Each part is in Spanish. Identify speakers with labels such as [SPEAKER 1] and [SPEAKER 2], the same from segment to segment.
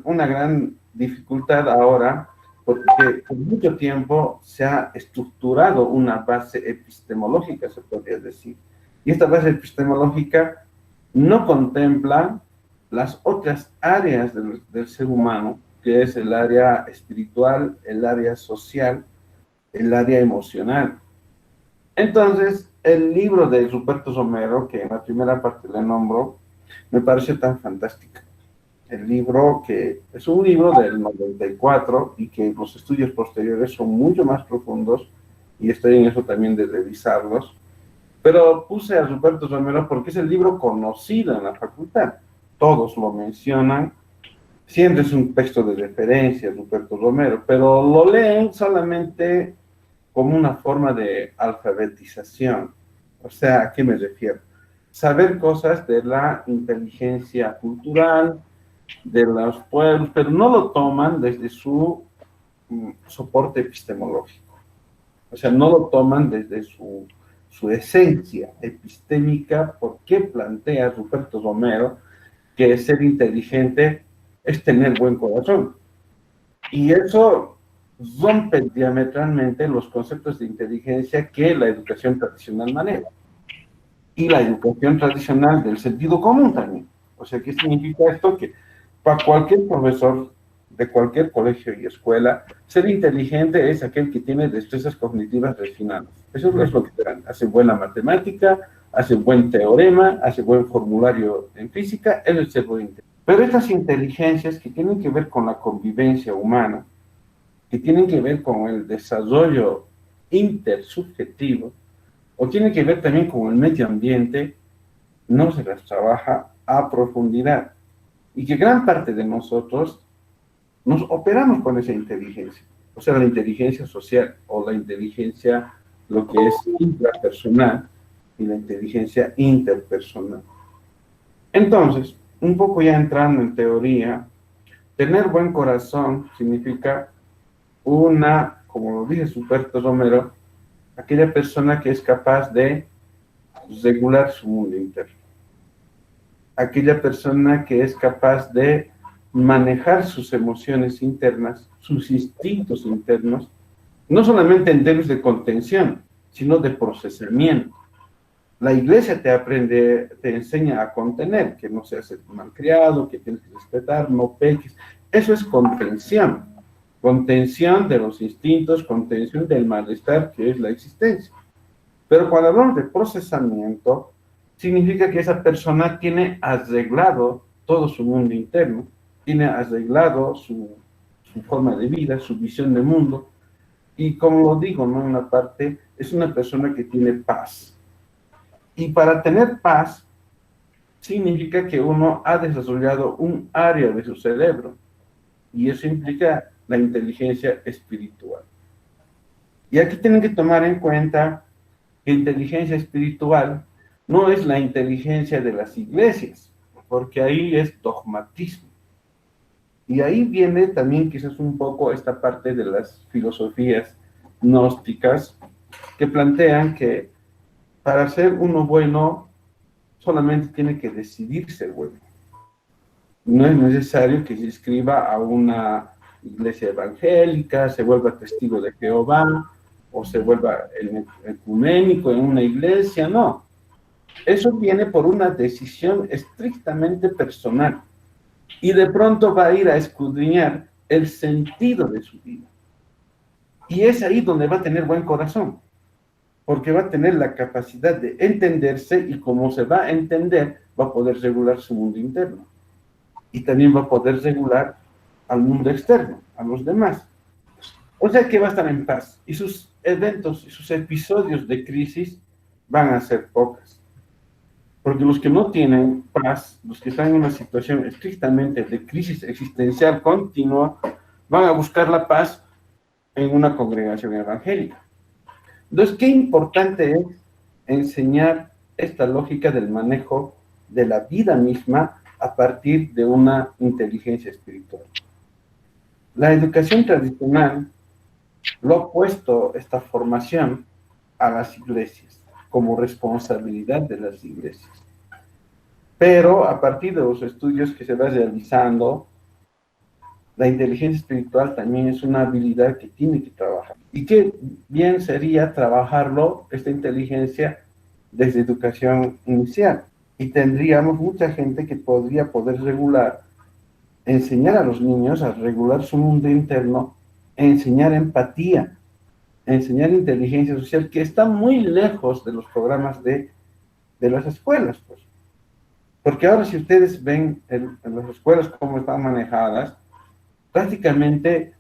[SPEAKER 1] una gran dificultad ahora porque por mucho tiempo se ha estructurado una base epistemológica, se podría decir. Y esta base epistemológica no contempla las otras áreas del ser humano, que es el área espiritual, el área social, el área emocional. Entonces, el libro de Ruperto Somero, que en la primera parte le nombro, me pareció tan fantástico. El libro que es un libro del 94 y que los estudios posteriores son mucho más profundos y estoy en eso también de revisarlos. Pero puse a Ruperto Somero porque es el libro conocido en la facultad. Todos lo mencionan, siempre es un texto de referencia, Ruperto Romero, pero lo leen solamente como una forma de alfabetización. O sea, ¿a qué me refiero? Saber cosas de la inteligencia cultural, de los pueblos, pero no lo toman desde su soporte epistemológico. O sea, no lo toman desde su esencia epistémica. ¿Por qué plantea Ruperto Romero que ser inteligente es tener buen corazón? Y eso rompe diametralmente los conceptos de inteligencia que la educación tradicional maneja. Y la educación tradicional del sentido común también. O sea, ¿qué significa esto? Que para cualquier profesor de cualquier colegio y escuela, ser inteligente es aquel que tiene destrezas cognitivas refinadas. Eso es lo que dan. Hace buena matemática, hace buen teorema, hace buen formulario en física, eso es ser buen inteligente. Pero estas inteligencias que tienen que ver con la convivencia humana, que tienen que ver con el desarrollo intersubjetivo, o tienen que ver también con el medio ambiente, no se las trabaja a profundidad. Y que gran parte de nosotros nos operamos con esa inteligencia. O sea, la inteligencia social o la inteligencia, lo que es intrapersonal y la inteligencia interpersonal. Entonces, un poco ya entrando en teoría, tener buen corazón significa una, como lo dice Ruperto Romero, aquella persona que es capaz de regular su mundo interno. Aquella persona que es capaz de manejar sus emociones internas, sus instintos internos, no solamente en términos de contención, sino de procesamiento. La iglesia te enseña a contener, que no seas malcriado, que tienes que respetar, no peques. Eso es contención. Contención de los instintos, contención del malestar que es la existencia. Pero cuando hablamos de procesamiento, significa que esa persona tiene arreglado todo su mundo interno, tiene arreglado su forma de vida, su visión de mundo, y como lo digo, ¿no? En una parte, es una persona que tiene paz. Y para tener paz, significa que uno ha desarrollado un área de su cerebro, y eso implica la inteligencia espiritual. Y aquí tienen que tomar en cuenta que inteligencia espiritual no es la inteligencia de las iglesias, porque ahí es dogmatismo. Y ahí viene también quizás un poco esta parte de las filosofías gnósticas que plantean que para ser uno bueno solamente tiene que decidir ser bueno. No es necesario que se inscriba a una iglesia evangélica, se vuelva testigo de Jehová o se vuelva ecuménico en una iglesia, no. Eso viene por una decisión estrictamente personal y de pronto va a ir a escudriñar el sentido de su vida. Y es ahí donde va a tener buen corazón, porque va a tener la capacidad de entenderse y como se va a entender, va a poder regular su mundo interno. Y también va a poder regular al mundo externo, a los demás. O sea que va a estar en paz y sus eventos y sus episodios de crisis van a ser pocas. Porque los que no tienen paz, los que están en una situación estrictamente de crisis existencial continua, van a buscar la paz en una congregación evangélica. Entonces, qué importante es enseñar esta lógica del manejo de la vida misma a partir de una inteligencia espiritual. La educación tradicional lo ha puesto esta formación a las iglesias como responsabilidad de las iglesias. Pero a partir de los estudios que se van realizando, la inteligencia espiritual también es una habilidad que tiene que trabajar. Y qué bien sería trabajarlo, esta inteligencia, desde educación inicial. Y tendríamos mucha gente que podría poder regular, enseñar a los niños a regular su mundo interno, enseñar empatía, enseñar inteligencia social, que está muy lejos de los programas de las escuelas, pues. Porque ahora si ustedes ven en las escuelas cómo están manejadas, prácticamente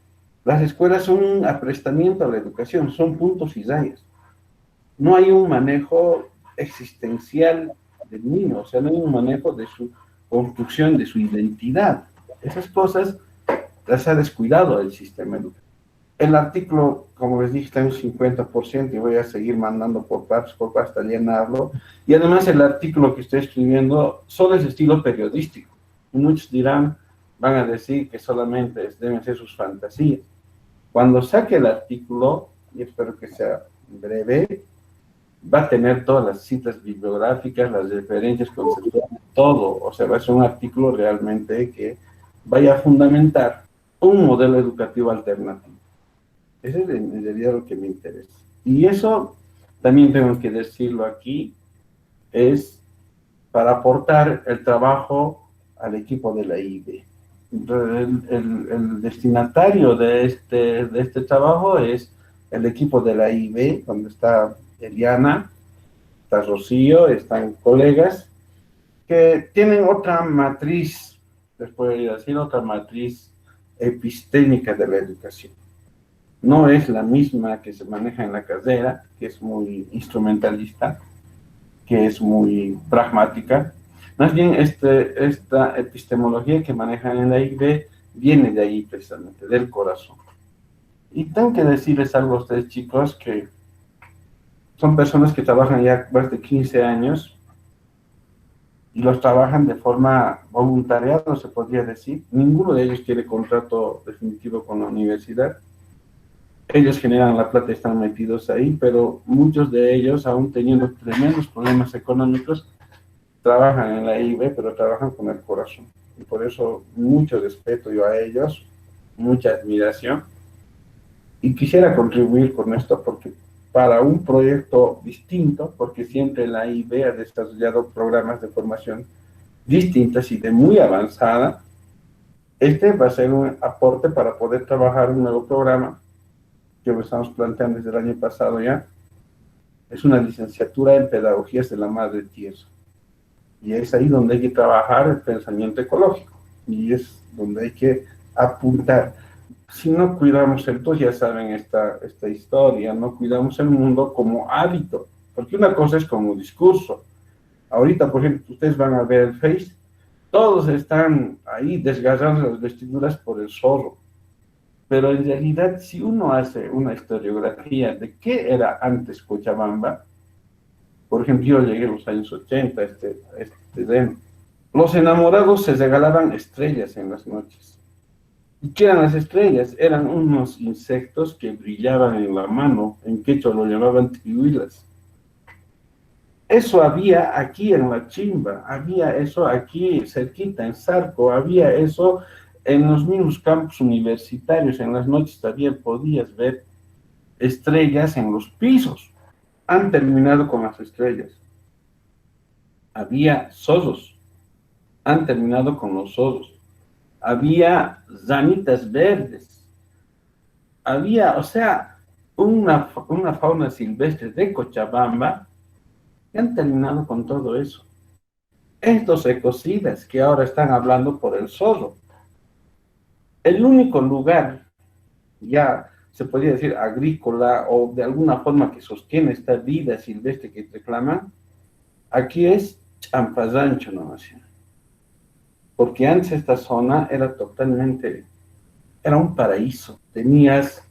[SPEAKER 1] las escuelas son un aprestamiento a la educación, son puntos y rayas. No hay un manejo existencial del niño, o sea, no hay un manejo de su construcción, de su identidad. Esas cosas las ha descuidado el sistema educativo. El artículo, como les dije, está en un 50% y voy a seguir mandando por partes hasta llenarlo. Y además el artículo que estoy escribiendo solo es estilo periodístico. Y muchos dirán, van a decir que solamente deben ser sus fantasías. Cuando saque el artículo, y espero que sea breve, va a tener todas las citas bibliográficas, las referencias conceptuales, todo. O sea, va a ser un artículo realmente que vaya a fundamentar un modelo educativo alternativo. Ese es en realidad lo que me interesa. Y eso, también tengo que decirlo aquí, es para aportar el trabajo al equipo de la IB. El destinatario de este trabajo es el equipo de la IB, donde está Eliana, está Rocío, están colegas, que tienen otra matriz, les puedo decir, otra matriz epistémica de la educación. No es la misma que se maneja en la carrera, que es muy instrumentalista, que es muy pragmática. Más bien, esta epistemología que manejan en la IB viene de ahí precisamente, del corazón. Y tengo que decirles algo a ustedes, chicos, que son personas que trabajan ya más de 15 años y los trabajan de forma voluntariada, se podría decir. Ninguno de ellos tiene contrato definitivo con la universidad. Ellos generan la plata y están metidos ahí, pero muchos de ellos, aún teniendo tremendos problemas económicos, trabajan en la IB, pero trabajan con el corazón. Y por eso mucho respeto yo a ellos, mucha admiración. Y quisiera contribuir con esto porque para un proyecto distinto, porque siempre la IB ha desarrollado programas de formación distintas y de muy avanzada, este va a ser un aporte para poder trabajar un nuevo programa que lo estamos planteando desde el año pasado ya. Es una licenciatura en Pedagogías de la Madre Tierra. Y es ahí donde hay que trabajar el pensamiento ecológico. Y es donde hay que apuntar. Si no cuidamos el, pues ya saben esta historia, no cuidamos el mundo como hábito. Porque una cosa es como discurso. Ahorita, por ejemplo, ustedes van a ver el Face, todos están ahí desgarrando las vestiduras por el zorro. Pero en realidad, si uno hace una historiografía de qué era antes Cochabamba, por ejemplo, yo llegué en los años 80 los enamorados se regalaban estrellas en las noches. ¿Y qué eran las estrellas? Eran unos insectos que brillaban en la mano, en quechua lo llamaban trihuilas. Eso había aquí en La Chimba, había eso aquí cerquita en Zarco, había eso en los mismos campus universitarios, en las noches también podías ver estrellas en los pisos. Han terminado con las estrellas. Había zorros, han terminado con los zorros. Había ranitas verdes. Había, o sea, una fauna silvestre de Cochabamba que han terminado con todo eso. Estos ecocidas que ahora están hablando por el zorro. El único lugar, ya se podría decir agrícola o de alguna forma que sostiene esta vida silvestre que reclaman, aquí es Champazancho nomás. Porque antes esta zona era totalmente, era un paraíso. Tenías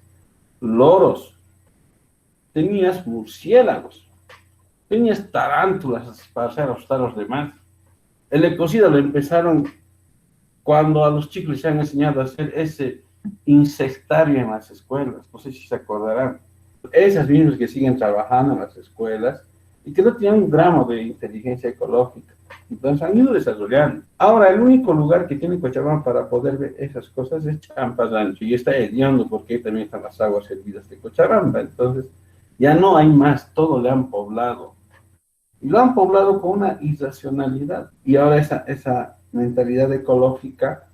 [SPEAKER 1] loros, tenías murciélagos, tenías tarántulas para hacer asustar a los demás. El ecocidio lo empezaron cuando a los chicos les han enseñado a hacer ese insectario en las escuelas, no sé si se acordarán. Esas mismas que siguen trabajando en las escuelas y que no tienen un gramo de inteligencia ecológica. Entonces han ido desarrollando. Ahora, el único lugar que tiene Cochabamba para poder ver esas cosas es Champasancho, y está hediondo porque ahí también están las aguas servidas de Cochabamba. Entonces, ya no hay más, todo le han poblado. Y lo han poblado con una irracionalidad. Y ahora esa mentalidad ecológica,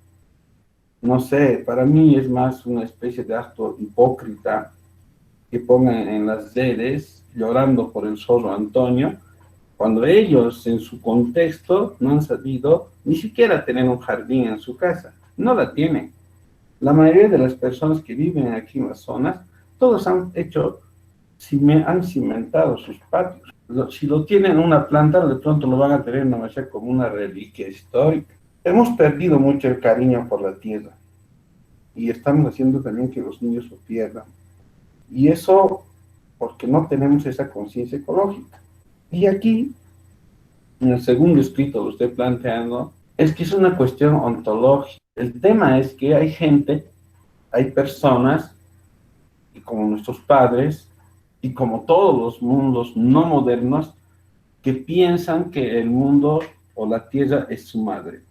[SPEAKER 1] no sé, para mí es más una especie de acto hipócrita que pongan en las redes llorando por el zorro Antonio, cuando ellos en su contexto no han sabido ni siquiera tener un jardín en su casa. No la tienen. La mayoría de las personas que viven aquí en las zonas, todos han hecho, han cimentado sus patios. Si lo tienen en una planta, de pronto lo van a tener no sé, como una reliquia histórica. Hemos perdido mucho el cariño por la tierra y estamos haciendo también que los niños lo pierdan. Y eso porque no tenemos esa conciencia ecológica. Y aquí, en el segundo escrito lo estoy planteando, es que es una cuestión ontológica. El tema es que hay gente, hay personas, y como nuestros padres, y como todos los mundos no modernos, que piensan que el mundo o la tierra es su madre.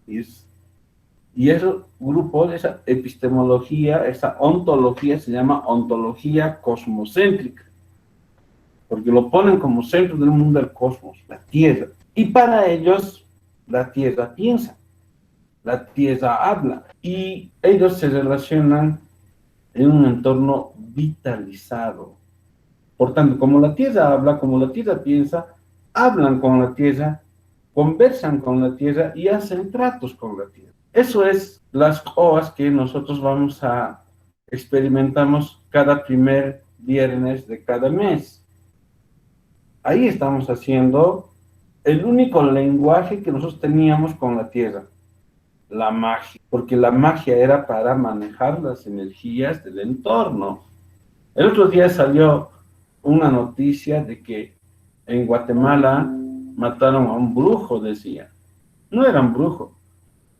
[SPEAKER 1] Y ese grupo, esa epistemología, esa ontología se llama ontología cosmocéntrica, porque lo ponen como centro del mundo del cosmos, la Tierra. Y para ellos, la Tierra piensa, la Tierra habla, y ellos se relacionan en un entorno vitalizado. Por tanto, como la Tierra habla, como la Tierra piensa, hablan con la Tierra, conversan con la Tierra y hacen tratos con la Tierra. Eso es las OAS que nosotros experimentamos cada primer viernes de cada mes. Ahí estamos haciendo el único lenguaje que nosotros teníamos con la Tierra, la magia, porque la magia era para manejar las energías del entorno. El otro día salió una noticia de que en Guatemala mataron a un brujo, decía. No era un brujo,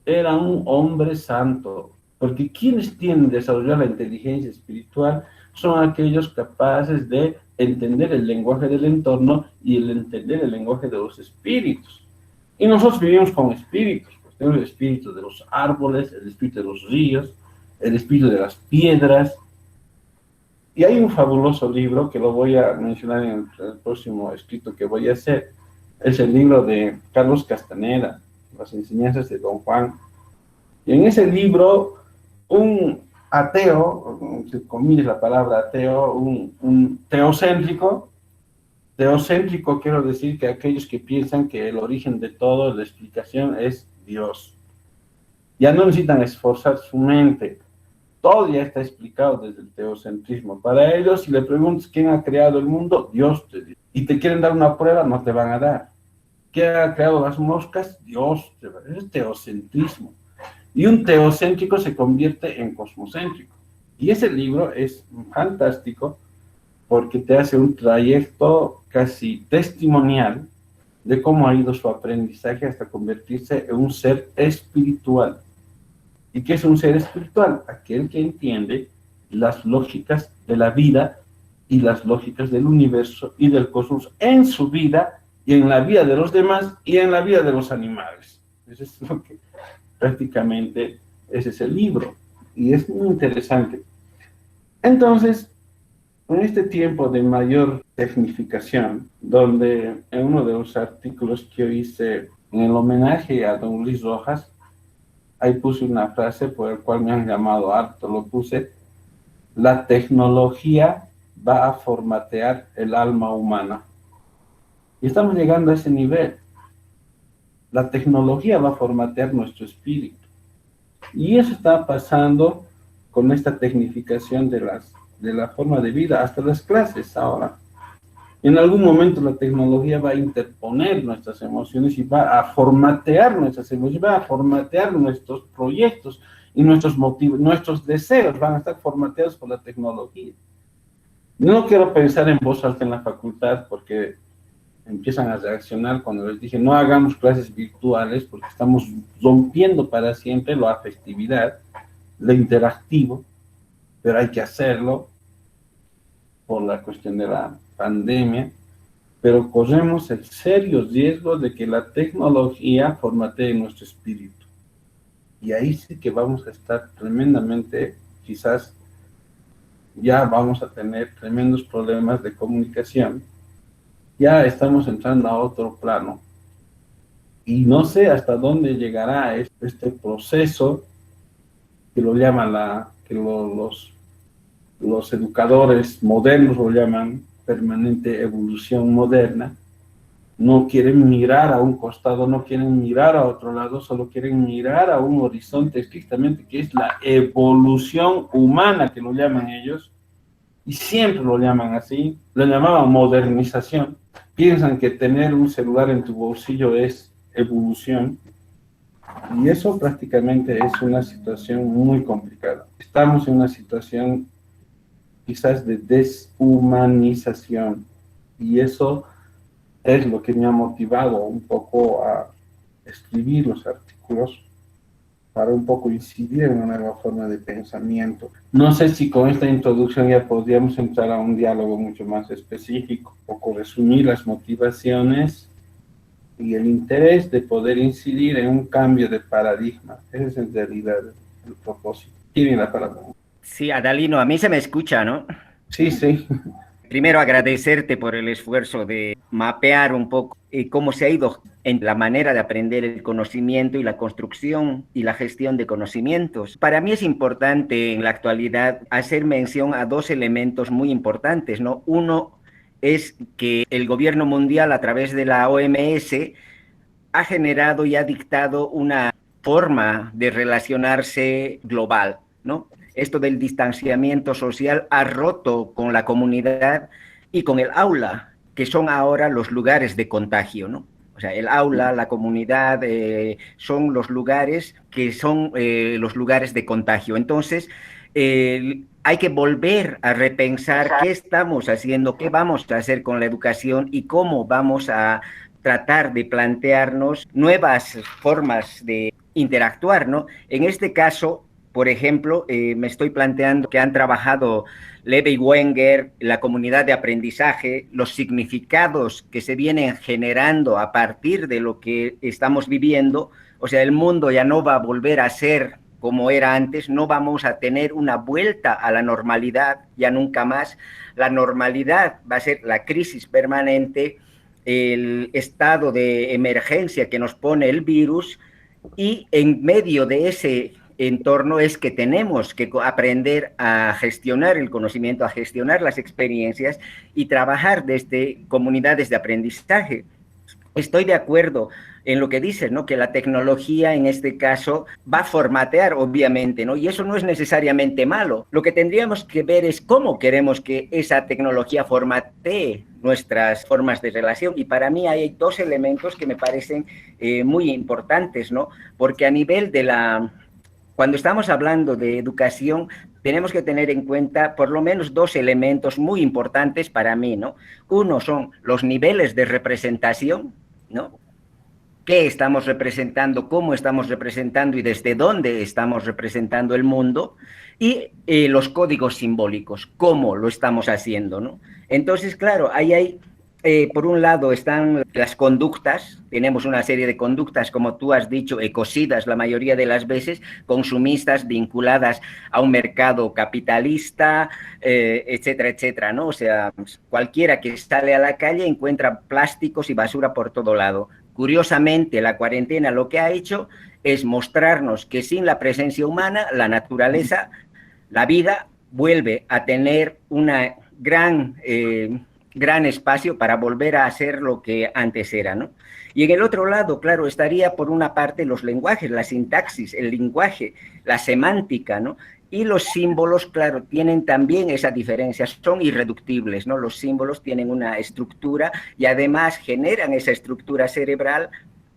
[SPEAKER 1] era un hombre santo, porque quienes tienen desarrollado la inteligencia espiritual son aquellos capaces de entender el lenguaje del entorno y entender el lenguaje de los espíritus. Y nosotros vivimos con espíritus, pues tenemos el espíritu de los árboles, el espíritu de los ríos, el espíritu de las piedras. Y hay un fabuloso libro que lo voy a mencionar en el próximo escrito que voy a hacer. Es el libro de Carlos Castaneda, Las enseñanzas de Don Juan. Y en ese libro, un ateo, si comillas la palabra ateo, un teocéntrico quiero decir que aquellos que piensan que el origen de todo, la explicación es Dios. Ya no necesitan esforzar su mente, todo ya está explicado desde el teocentrismo. Para ellos, si le preguntas quién ha creado el mundo, Dios te dice. Y te quieren dar una prueba, no te van a dar. ¿Quién ha creado las moscas? Dios te va a dar. Es teocentrismo. Y un teocéntrico se convierte en cosmocéntrico. Y ese libro es fantástico porque te hace un trayecto casi testimonial de cómo ha ido su aprendizaje hasta convertirse en un ser espiritual. ¿Y qué es un ser espiritual? Aquel que entiende las lógicas de la vida y las lógicas del universo y del cosmos en su vida y en la vida de los demás y en la vida de los animales. Eso es lo que prácticamente ese es el libro. Y es muy interesante. Entonces, en este tiempo de mayor tecnificación, donde en uno de los artículos que yo hice en el homenaje a don Luis Rojas, ahí puse una frase por la cual me han llamado harto, lo puse: la tecnología va a formatear el alma humana. Y estamos llegando a ese nivel. La tecnología va a formatear nuestro espíritu. Y eso está pasando con esta tecnificación de la forma de vida, hasta las clases ahora. En algún momento la tecnología va a interponer nuestras emociones y va a formatear nuestras emociones, va a formatear nuestros proyectos y nuestros motivos, nuestros deseos van a estar formateados por la tecnología. No quiero pensar en voz alta en la facultad porque empiezan a reaccionar cuando les dije no hagamos clases virtuales porque estamos rompiendo para siempre la afectividad, lo interactivo, pero hay que hacerlo por la cuestión de la pandemia. pero corremos el serio riesgo de que la tecnología formatee nuestro espíritu. Y ahí sí que vamos a estar tremendamente, quizás ya vamos a tener tremendos problemas de comunicación. Ya estamos entrando a otro plano. Y no sé hasta dónde llegará este proceso que lo llaman los educadores modernos lo llaman permanente evolución moderna. No quieren mirar a un costado, no quieren mirar a otro lado, solo quieren mirar a un horizonte estrictamente que es la evolución humana, que lo llaman ellos, y siempre lo llaman así, lo llamaban modernización. Piensan que tener un celular en tu bolsillo es evolución, y eso prácticamente es una situación muy complicada. Estamos en una situación quizás de deshumanización, y eso es lo que me ha motivado un poco a escribir los artículos para un poco incidir en una nueva forma de pensamiento. No sé si con esta introducción ya podríamos entrar a un diálogo mucho más específico, un poco resumir las motivaciones y el interés de poder incidir en un cambio de paradigma. Ese es en realidad el propósito. Tienen la palabra.
[SPEAKER 2] Sí, Adalino, a mí se me escucha, ¿no?
[SPEAKER 1] Sí, sí.
[SPEAKER 2] Primero agradecerte por el esfuerzo de mapear un poco cómo se ha ido en la manera de aprender el conocimiento y la construcción y la gestión de conocimientos. Para mí es importante en la actualidad hacer mención a dos elementos muy importantes, ¿no? Uno es que el gobierno mundial a través de la OMS ha generado y ha dictado una forma de relacionarse global, ¿no? Esto del distanciamiento social ha roto con la comunidad y con el aula, que son ahora los lugares de contagio, ¿no? O sea, el aula, la comunidad, son los lugares que son los lugares de contagio. Entonces, hay que volver a repensar qué estamos haciendo, qué vamos a hacer con la educación y cómo vamos a tratar de plantearnos nuevas formas de interactuar, ¿no? En este caso, por ejemplo, me estoy planteando que han trabajado Leve y Wenger, la comunidad de aprendizaje, los significados que se vienen generando a partir de lo que estamos viviendo. O sea, el mundo ya no va a volver a ser como era antes, no vamos a tener una vuelta a la normalidad, ya nunca más. La normalidad va a ser la crisis permanente, el estado de emergencia que nos pone el virus, y en medio de ese entorno es que tenemos que aprender a gestionar el conocimiento, a gestionar las experiencias y trabajar desde comunidades de aprendizaje. Estoy de acuerdo en lo que dices, ¿no? Que la tecnología en este caso va a formatear, obviamente, ¿no? Y eso no es necesariamente malo. Lo que tendríamos que ver es cómo queremos que esa tecnología formatee nuestras formas de relación. Y para mí hay dos elementos que me parecen muy importantes, ¿no? Porque a nivel de la... Cuando estamos hablando de educación, tenemos que tener en cuenta por lo menos dos elementos muy importantes para mí, ¿no? Uno son los niveles de representación, ¿no? ¿Qué estamos representando? ¿Cómo estamos representando? Y desde dónde estamos representando el mundo. Y los códigos simbólicos, cómo lo estamos haciendo, ¿no? Entonces, claro, ahí hay, por un lado están las conductas, tenemos una serie de conductas, como tú has dicho, ecocidas la mayoría de las veces, consumistas, vinculadas a un mercado capitalista, etcétera, etcétera, ¿no? O sea, cualquiera que sale a la calle encuentra plásticos y basura por todo lado. Curiosamente, la cuarentena lo que ha hecho es mostrarnos que sin la presencia humana, la naturaleza, la vida vuelve a tener una gran espacio para volver a hacer lo que antes era, ¿no? Y en el otro lado, claro, estaría por una parte los lenguajes, la sintaxis, el lenguaje, la semántica, ¿no? Y los símbolos, claro, tienen también esa diferencia, son irreductibles, ¿no? Los símbolos tienen una estructura y además generan esa estructura cerebral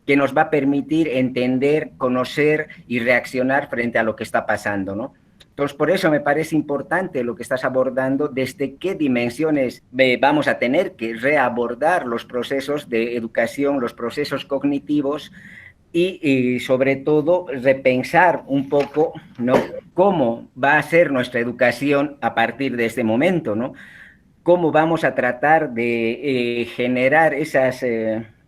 [SPEAKER 2] que nos va a permitir entender, conocer y reaccionar frente a lo que está pasando, ¿no? Entonces, por eso me parece importante lo que estás abordando, desde qué dimensiones vamos a tener que reabordar los procesos de educación, los procesos cognitivos y sobre todo repensar un poco, ¿no? Cómo va a ser nuestra educación a partir de este momento, ¿no? cómo vamos a tratar de generar esas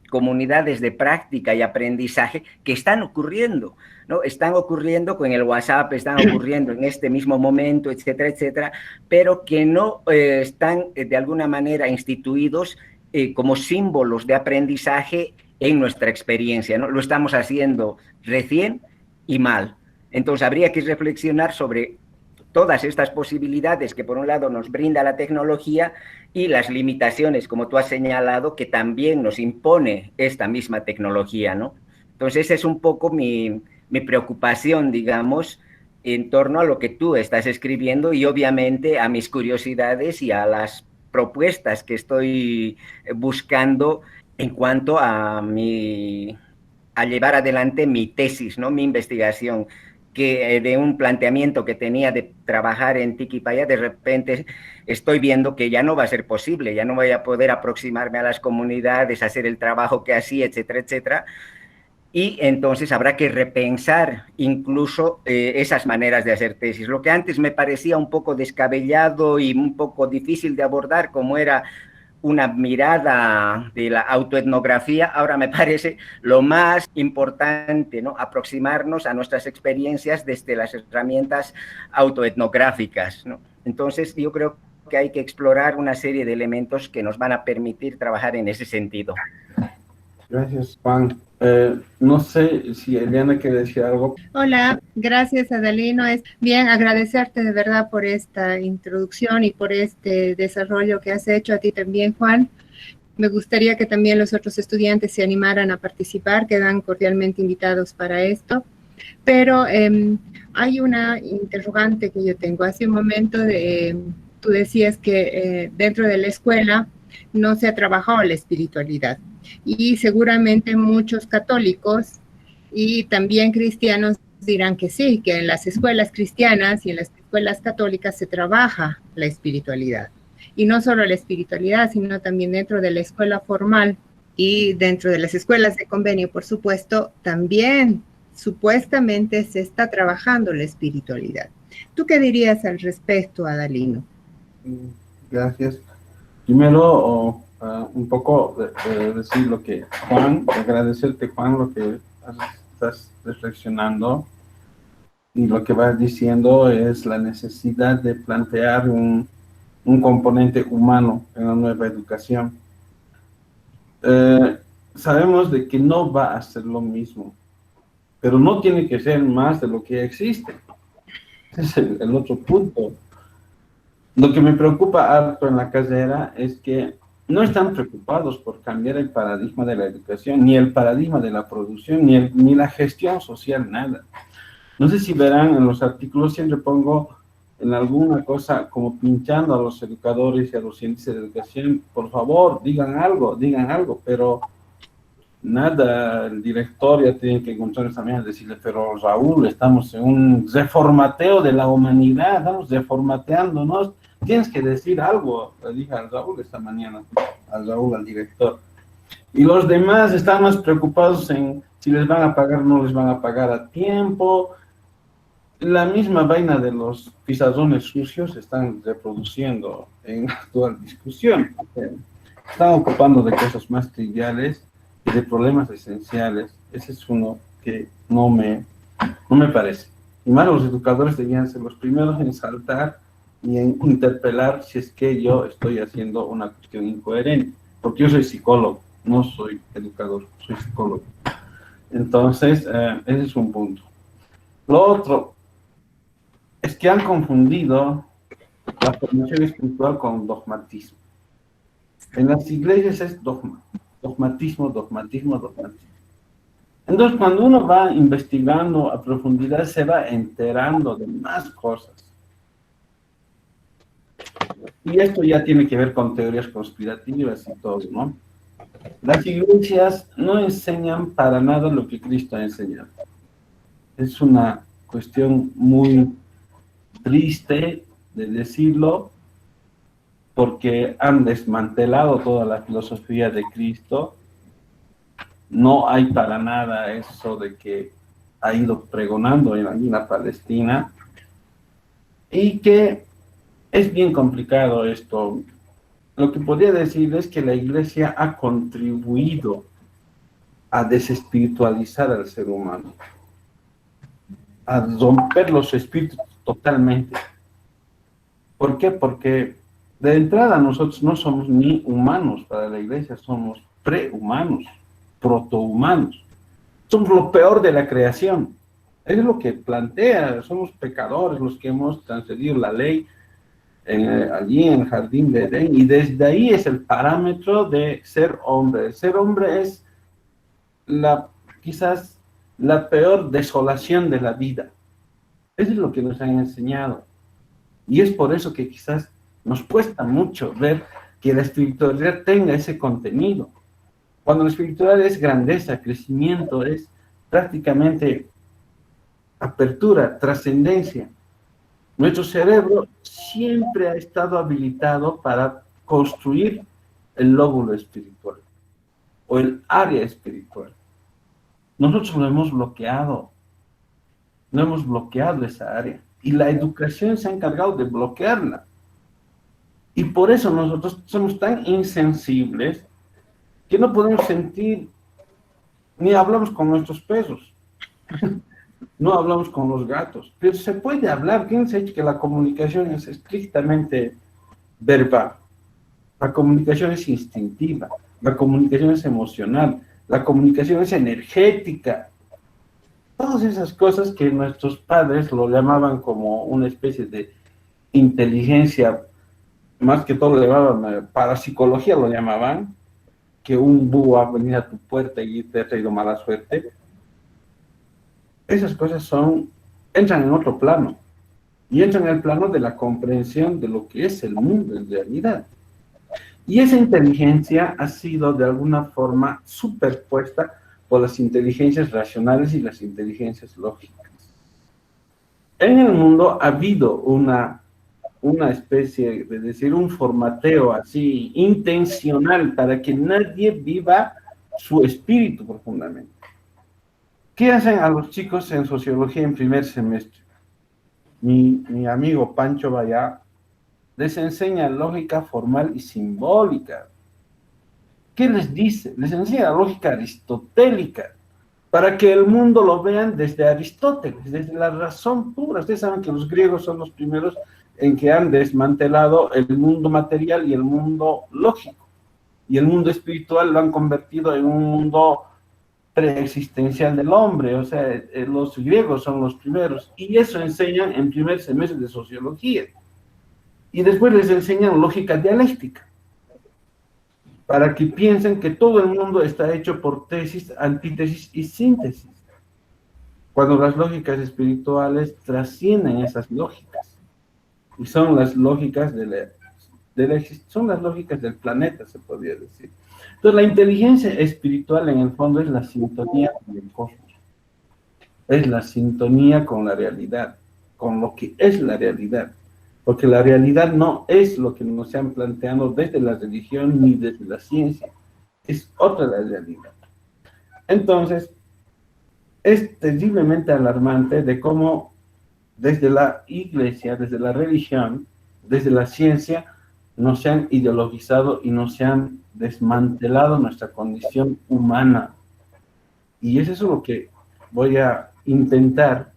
[SPEAKER 2] comunidades de práctica y aprendizaje que están ocurriendo, ¿no? Están ocurriendo con el WhatsApp, están ocurriendo en este mismo momento, etcétera, etcétera, pero que no están de alguna manera instituidos como símbolos de aprendizaje en nuestra experiencia, ¿no? Lo estamos haciendo recién y mal. Entonces habría que reflexionar sobre todas estas posibilidades que por un lado nos brinda la tecnología y las limitaciones, como tú has señalado, que también nos impone esta misma tecnología, ¿no? Entonces esa es un poco mi preocupación, digamos, en torno a lo que tú estás escribiendo y obviamente a mis curiosidades y a las propuestas que estoy buscando en cuanto a llevar adelante mi tesis, ¿no? Mi investigación, que de un planteamiento que tenía de trabajar en Tiquipaya, de repente estoy viendo que ya no va a ser posible, ya no voy a poder aproximarme a las comunidades, hacer el trabajo que hacía, etcétera, etcétera. Y entonces habrá que repensar incluso esas maneras de hacer tesis. Lo que antes me parecía un poco descabellado y un poco difícil de abordar, como era una mirada de la autoetnografía, ahora me parece lo más importante, ¿no? Aproximarnos a nuestras experiencias desde las herramientas autoetnográficas, ¿no? Entonces, yo creo que hay que explorar una serie de elementos que nos van a permitir trabajar en ese sentido.
[SPEAKER 1] Gracias, Juan. No sé si Eliana quiere decir algo.
[SPEAKER 3] Hola, gracias Adalino. Es bien agradecerte de verdad por esta introducción y por este desarrollo que has hecho. A ti también, Juan. Me gustaría que también los otros estudiantes se animaran a participar, quedan cordialmente invitados para esto. Pero hay una interrogante que yo tengo. Hace un momento tú decías que dentro de la escuela no se ha trabajado la espiritualidad. Y seguramente muchos católicos y también cristianos dirán que sí, que en las escuelas cristianas y en las escuelas católicas se trabaja la espiritualidad. Y no solo la espiritualidad, sino también dentro de la escuela formal y dentro de las escuelas de convenio, por supuesto, también supuestamente se está trabajando la espiritualidad. ¿Tú qué dirías al respecto, Adalino?
[SPEAKER 1] Gracias. Primero, un poco decir lo que Juan, agradecerte, Juan, lo que estás reflexionando y lo que vas diciendo es la necesidad de plantear un componente humano en la nueva educación. Sabemos de que no va a ser lo mismo, pero no tiene que ser más de lo que existe. Ese es el otro punto. Lo que me preocupa harto en la carrera es que no están preocupados por cambiar el paradigma de la educación, ni el paradigma de la producción, ni la gestión social, nada. No sé si verán en los artículos, siempre pongo en alguna cosa como pinchando a los educadores y a los científicos de educación, por favor, digan algo, pero nada, el director ya tiene que encontrar esa manera de decirle, pero Raúl, estamos en un reformateo de la humanidad, estamos reformateándonos, tienes que decir algo, le dije al Raúl esta mañana, al director. Y los demás están más preocupados en si les van a pagar o no les van a pagar a tiempo. La misma vaina de los pizarrones sucios están reproduciendo en la actual discusión. Están ocupando de cosas más triviales y de problemas esenciales. Ese es uno que no me parece. Y más los educadores debían ser los primeros en saltar y en interpelar si es que yo estoy haciendo una cuestión incoherente. Porque yo soy psicólogo, no soy educador, soy psicólogo. Entonces, ese es un punto. Lo otro es que han confundido la formación espiritual con dogmatismo. En las iglesias es dogmatismo. Entonces, cuando uno va investigando a profundidad, se va enterando de más cosas. Y esto ya tiene que ver con teorías conspirativas y todo, ¿no? Las iglesias no enseñan para nada lo que Cristo ha enseñado. Es una cuestión muy triste de decirlo, porque han desmantelado toda la filosofía de Cristo. No hay para nada eso de que ha ido pregonando en la Palestina, y que es bien complicado esto. lo que podría decir es que la Iglesia ha contribuido a desespiritualizar al ser humano, a romper los espíritus totalmente. ¿Por qué? Porque de entrada nosotros no somos ni humanos para la Iglesia, somos prehumanos, protohumanos. Somos lo peor de la creación. Es lo que plantea, somos pecadores los que hemos transgredido la ley allí en el jardín de Edén, y desde ahí es el parámetro de ser hombre. El ser hombre es quizás la peor desolación de la vida. Eso es lo que nos han enseñado. Y es por eso que quizás nos cuesta mucho ver que la espiritualidad tenga ese contenido. Cuando la espiritualidad es grandeza, crecimiento, es prácticamente apertura, trascendencia. Nuestro cerebro siempre ha estado habilitado para construir el lóbulo espiritual o el área espiritual. Nosotros lo hemos bloqueado, no hemos bloqueado esa área, y la educación se ha encargado de bloquearla. Y por eso nosotros somos tan insensibles que no podemos sentir, ni hablamos con nuestros perros, no hablamos con los gatos, pero se puede hablar. ¿Quién se ha dicho que la comunicación es estrictamente verbal? La comunicación es instintiva, la comunicación es emocional, la comunicación es energética. Todas esas cosas que nuestros padres lo llamaban como una especie de inteligencia, más que todo lo llamaban parapsicología, lo llamaban, que un búho ha venido a tu puerta y te ha traído mala suerte. Esas cosas entran en otro plano, y entran en el plano de la comprensión de lo que es el mundo en realidad. Y esa inteligencia ha sido de alguna forma superpuesta por las inteligencias racionales y las inteligencias lógicas. En el mundo ha habido una especie de decir, un formateo así intencional para que nadie viva su espíritu profundamente. ¿Qué hacen a los chicos en sociología en primer semestre? Mi amigo Pancho Bayá les enseña lógica formal y simbólica. ¿Qué les dice? Les enseña lógica aristotélica, para que el mundo lo vean desde Aristóteles, desde la razón pura. Ustedes saben que los griegos son los primeros en que han desmantelado el mundo material y el mundo lógico, y el mundo espiritual lo han convertido en un mundo preexistencial del hombre. O sea, los griegos son los primeros, y eso enseñan en primer semestre de sociología. Y después les enseñan lógica dialéctica, para que piensen que todo el mundo está hecho por tesis, antítesis y síntesis, cuando las lógicas espirituales trascienden esas lógicas, y son las lógicas son las lógicas del planeta, se podría decir. Entonces, la inteligencia espiritual en el fondo es la sintonía con el cosmos, es la sintonía con la realidad, con lo que es la realidad. Porque la realidad no es lo que nos han planteado desde la religión ni desde la ciencia. Es otra la realidad. Entonces, es terriblemente alarmante de cómo desde la iglesia, desde la religión, desde la ciencia, nos han ideologizado y nos han desmantelado nuestra condición humana. Y es eso lo que voy a intentar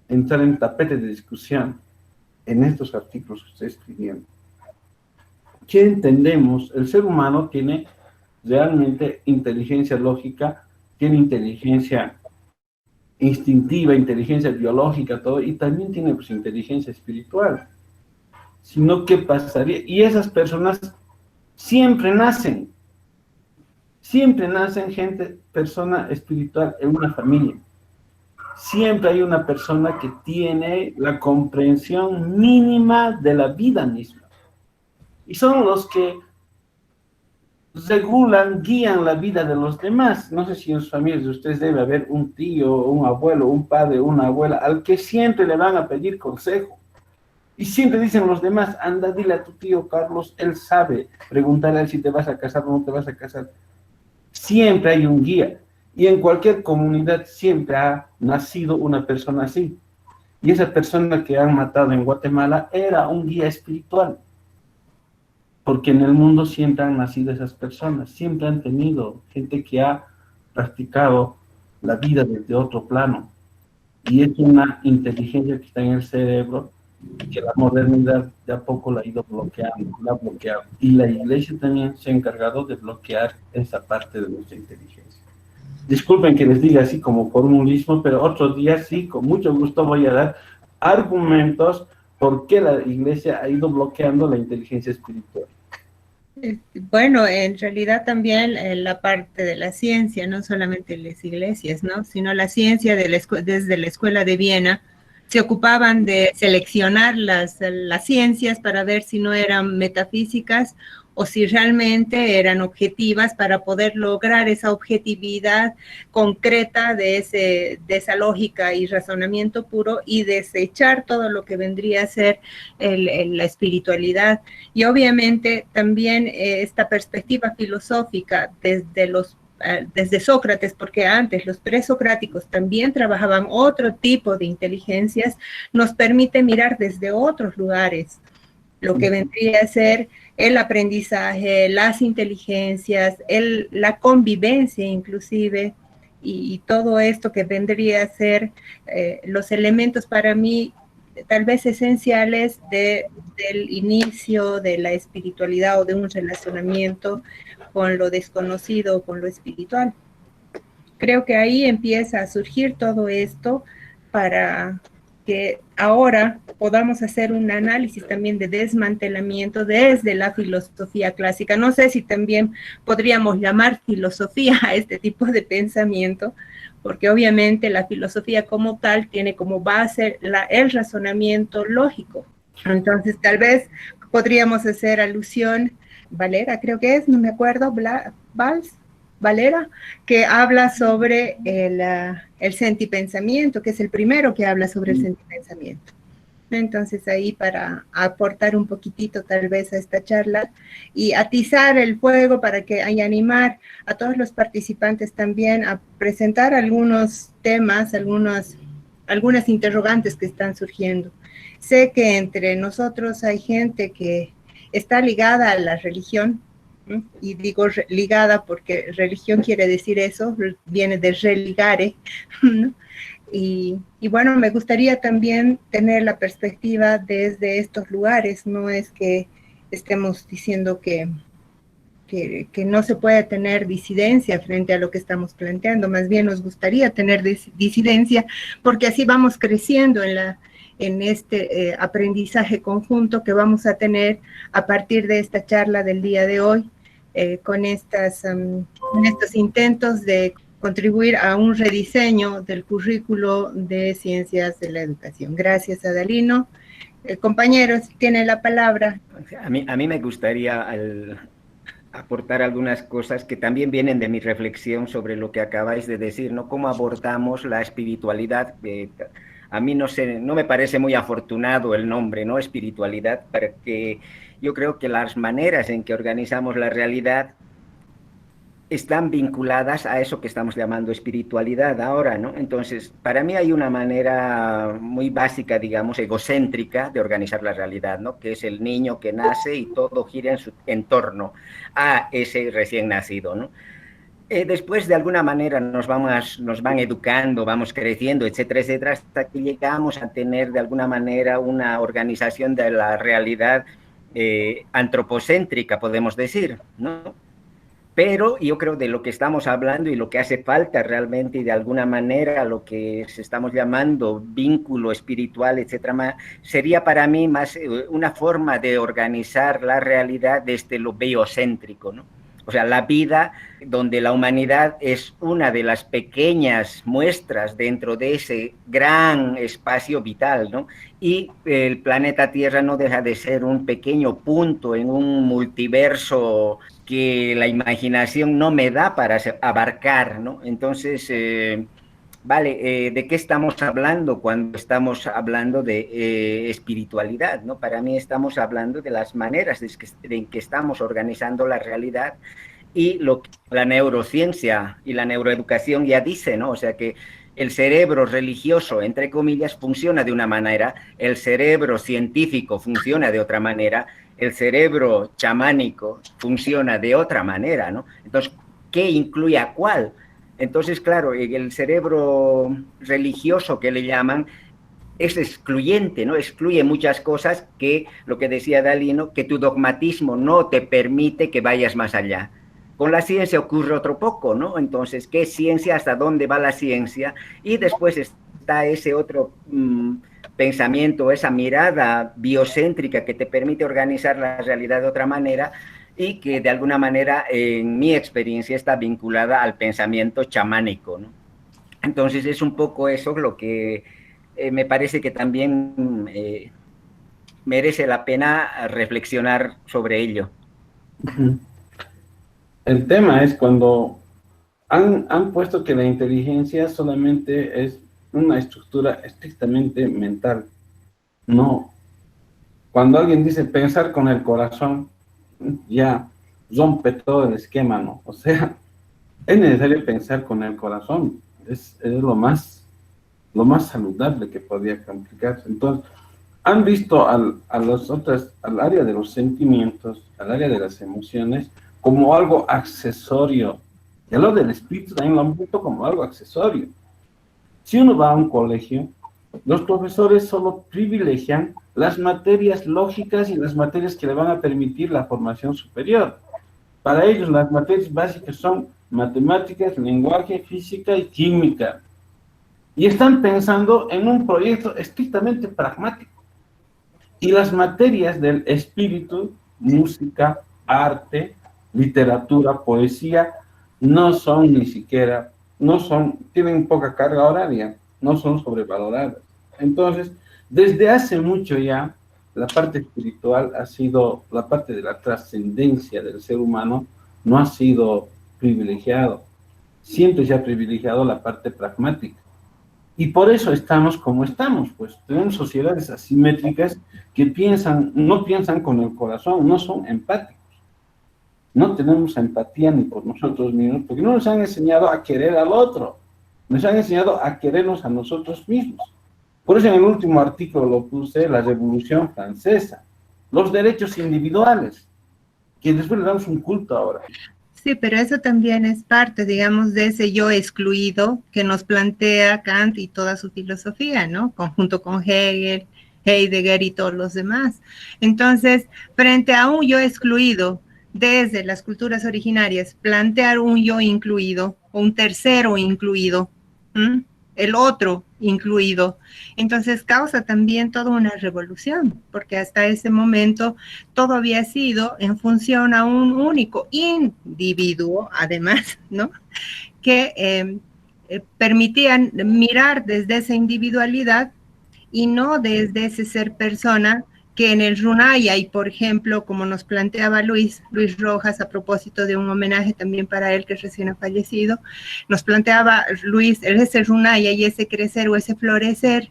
[SPEAKER 1] entrar en tapete de discusión en estos artículos que estoy escribiendo. ¿Qué entendemos? El ser humano tiene realmente inteligencia lógica, tiene inteligencia instintiva, inteligencia biológica, todo, y también tiene pues inteligencia espiritual. Sino, ¿qué pasaría? Y esas personas siempre nacen persona espiritual en una familia. Siempre hay una persona que tiene la comprensión mínima de la vida misma. Y son los que regulan, guían la vida de los demás. No sé si en sus familias de ustedes debe haber un tío, un abuelo, un padre, una abuela, al que siempre le van a pedir consejo. Y siempre dicen los demás, anda, dile a tu tío Carlos, él sabe, pregúntale a él si te vas a casar o no te vas a casar. Siempre hay un guía. Y en cualquier comunidad siempre ha nacido una persona así. Y esa persona que han matado en Guatemala era un guía espiritual. porque en el mundo siempre han nacido esas personas, siempre han tenido gente que ha practicado la vida desde otro plano. Y es una inteligencia que está en el cerebro que la modernidad de a poco la ha ido bloqueando, la ha bloqueado. Y la iglesia también se ha encargado de bloquear esa parte de nuestra inteligencia. Disculpen que les diga así como formulismo, pero otro día sí, con mucho gusto voy a dar argumentos por qué la iglesia ha ido bloqueando la inteligencia espiritual.
[SPEAKER 3] Bueno, en realidad también la parte de la ciencia, no solamente las iglesias, ¿no? Sino la ciencia desde la Escuela de Viena, se ocupaban de seleccionar las ciencias para ver si no eran metafísicas o si realmente eran objetivas para poder lograr esa objetividad concreta de esa lógica y razonamiento puro y desechar todo lo que vendría a ser la espiritualidad. Y obviamente también esta perspectiva filosófica desde Sócrates, porque antes los presocráticos también trabajaban otro tipo de inteligencias, nos permite mirar desde otros lugares lo que vendría a ser el aprendizaje, las inteligencias, la convivencia inclusive, y todo esto que vendría a ser los elementos para mí tal vez esenciales del inicio de la espiritualidad o de un relacionamiento con lo desconocido, con lo espiritual. Creo que ahí empieza a surgir todo esto para que ahora podamos hacer un análisis también de desmantelamiento desde la filosofía clásica. No sé si también podríamos llamar filosofía a este tipo de pensamiento, porque obviamente la filosofía como tal tiene como base el razonamiento lógico. Entonces tal vez podríamos hacer alusión, Valera creo que es, no me acuerdo, Valera, que habla sobre el sentipensamiento, que es el primero que habla sobre el sentipensamiento. Entonces ahí para aportar un poquitito tal vez a esta charla y atizar el fuego para que y animar a todos los participantes también a presentar algunos temas, algunas interrogantes que están surgiendo. Sé que entre nosotros hay gente que está ligada a la religión, y digo ligada porque religión quiere decir eso, viene de religare, ¿no? Y bueno, me gustaría también tener la perspectiva desde estos lugares, no es que estemos diciendo que no se puede tener disidencia frente a lo que estamos planteando, más bien nos gustaría tener disidencia porque así vamos creciendo en este aprendizaje conjunto que vamos a tener a partir de esta charla del día de hoy, con estos intentos de contribuir a un rediseño del currículo de ciencias de la educación. Gracias, Adalino. Compañeros, tiene la palabra.
[SPEAKER 2] A mí me gustaría aportar algunas cosas que también vienen de mi reflexión sobre lo que acabáis de decir, ¿no? Cómo abordamos la espiritualidad. A mí no me parece muy afortunado el nombre, ¿no? Espiritualidad, porque yo creo que las maneras en que organizamos la realidad están vinculadas a eso que estamos llamando espiritualidad ahora, ¿no? Entonces, para mí hay una manera muy básica, digamos, egocéntrica de organizar la realidad, ¿no? Que es el niño que nace y todo gira en torno a ese recién nacido, ¿no? Después, de alguna manera, nos van educando, vamos creciendo, etcétera, etcétera, hasta que llegamos a tener, de alguna manera, una organización de la realidad antropocéntrica, podemos decir, ¿no? Pero yo creo de lo que estamos hablando y lo que hace falta realmente y de alguna manera lo que estamos llamando vínculo espiritual, etcétera, sería para mí más una forma de organizar la realidad desde lo biocéntrico, ¿no? O sea, la vida donde la humanidad es una de las pequeñas muestras dentro de ese gran espacio vital, ¿no? Y el planeta Tierra no deja de ser un pequeño punto en un multiverso que la imaginación no me da para abarcar, ¿no? Entonces, ¿de qué estamos hablando cuando estamos hablando de espiritualidad, ¿no? Para mí estamos hablando de las maneras en que estamos organizando la realidad y lo que la neurociencia y la neuroeducación ya dice, ¿no? O sea que el cerebro religioso, entre comillas, funciona de una manera, el cerebro científico funciona de otra manera, el cerebro chamánico funciona de otra manera, ¿no? Entonces, ¿qué incluye a cuál? Entonces, claro, el cerebro religioso que le llaman es excluyente, ¿no? Excluye muchas cosas que, lo que decía Dalí, ¿no? Que tu dogmatismo no te permite que vayas más allá. Con la ciencia ocurre otro poco, ¿no? Entonces, ¿qué es ciencia? ¿Hasta dónde va la ciencia? Y después está ese otro pensamiento, esa mirada biocéntrica que te permite organizar la realidad de otra manera y que de alguna manera, en mi experiencia, está vinculada al pensamiento chamánico, ¿no? Entonces, es un poco eso lo que me parece que también merece la pena reflexionar sobre ello.
[SPEAKER 1] El tema es cuando han puesto que la inteligencia solamente es una estructura estrictamente mental. No. Cuando alguien dice pensar con el corazón, ya rompe todo el esquema, ¿no? O sea, es necesario pensar con el corazón. Es lo más saludable que podría complicarse. Entonces, han visto al área de los sentimientos, al área de las emociones, como algo accesorio. Y a lo del espíritu también lo han visto como algo accesorio. Si uno va a un colegio, los profesores solo privilegian las materias lógicas y las materias que le van a permitir la formación superior. Para ellos las materias básicas son matemáticas, lenguaje, física y química. Y están pensando en un proyecto estrictamente pragmático. Y las materias del espíritu, música, arte, literatura, poesía, no son ni siquiera, tienen poca carga horaria, no son sobrevaloradas. Entonces, desde hace mucho ya, la parte espiritual ha sido, la parte de la trascendencia del ser humano, no ha sido privilegiado. Siempre se ha privilegiado la parte pragmática. Y por eso estamos como estamos, pues tenemos sociedades asimétricas que no piensan con el corazón, no son empáticos. No tenemos empatía ni por nosotros mismos, porque no nos han enseñado a querer al otro, nos han enseñado a querernos a nosotros mismos. Por eso en el último artículo lo puse, la Revolución Francesa, los derechos individuales, que después le damos un culto ahora.
[SPEAKER 3] Sí, pero eso también es parte, digamos, de ese yo excluido que nos plantea Kant y toda su filosofía, ¿no? Junto con Hegel, Heidegger y todos los demás. Entonces, frente a un yo excluido desde las culturas originarias, plantear un yo incluido, o un tercero incluido, el otro incluido, entonces causa también toda una revolución, porque hasta ese momento todo había sido en función a un único individuo, además, ¿no? Que permitían mirar desde esa individualidad y no desde ese ser persona que en el Runaya, y por ejemplo, como nos planteaba Luis Rojas, a propósito de un homenaje también para él que recién ha fallecido, nos planteaba Luis, ese Runaya y ese crecer o ese florecer